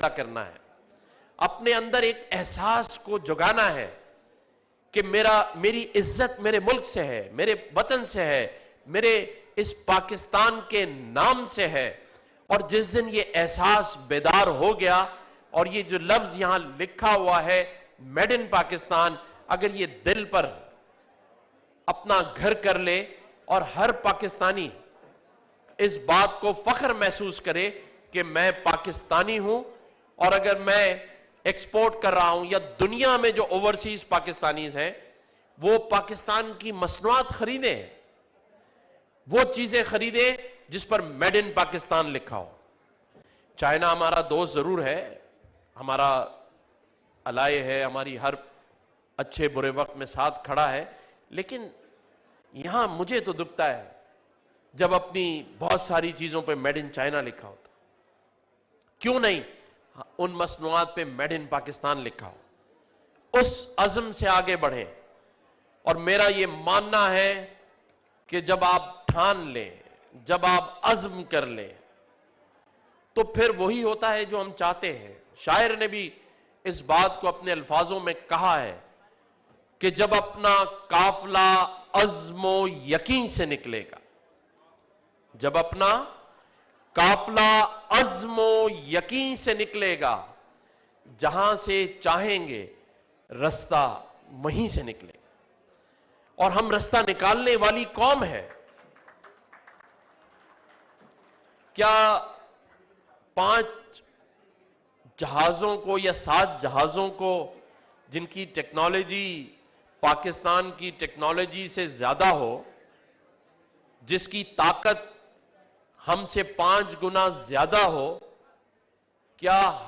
پیدا کرنا ہے، اپنے اندر ایک احساس کو جگانا ہے کہ میری عزت میرے ملک سے ہے، میرے وطن سے ہے، میرے اس پاکستان کے نام سے ہے۔ اور جس دن یہ احساس بیدار ہو گیا اور یہ جو لفظ یہاں لکھا ہوا ہے میڈ ان پاکستان، اگر یہ دل پر اپنا گھر کر لے اور ہر پاکستانی اس بات کو فخر محسوس کرے کہ میں پاکستانی ہوں، اور اگر میں ایکسپورٹ کر رہا ہوں یا دنیا میں جو اوورسیز پاکستانیز ہیں وہ پاکستان کی مصنوعات خریدیں، وہ چیزیں خریدیں جس پر میڈ ان پاکستان لکھا ہو۔ چائنا ہمارا دوست ضرور ہے، ہمارا الائے ہے، ہماری ہر اچھے برے وقت میں ساتھ کھڑا ہے، لیکن یہاں مجھے تو دکھتا ہے جب اپنی بہت ساری چیزوں پہ میڈ ان چائنا لکھا ہوتا، کیوں نہیں ان مصنوعات پہ میڈ ان پاکستان لکھا ہو؟ اس عزم سے آگے بڑھیں۔ اور میرا یہ ماننا ہے کہ جب آپ ٹھان لیں، جب آپ عزم کر لیں، تو پھر وہی ہوتا ہے جو ہم چاہتے ہیں۔ شاعر نے بھی اس بات کو اپنے الفاظوں میں کہا ہے کہ جب اپنا قافلہ عزم و یقین سے نکلے گا، جب اپنا قافلہ عزم و یقین سے نکلے گا، جہاں سے چاہیں گے رستہ وہیں سے نکلے گا۔ اور ہم رستہ نکالنے والی قوم ہے۔ کیا 5 جہازوں کو یا 7 جہازوں کو، جن کی ٹیکنالوجی پاکستان کی ٹیکنالوجی سے زیادہ ہو، جس کی طاقت ہم سے 5 گنا زیادہ ہو، کیا ہم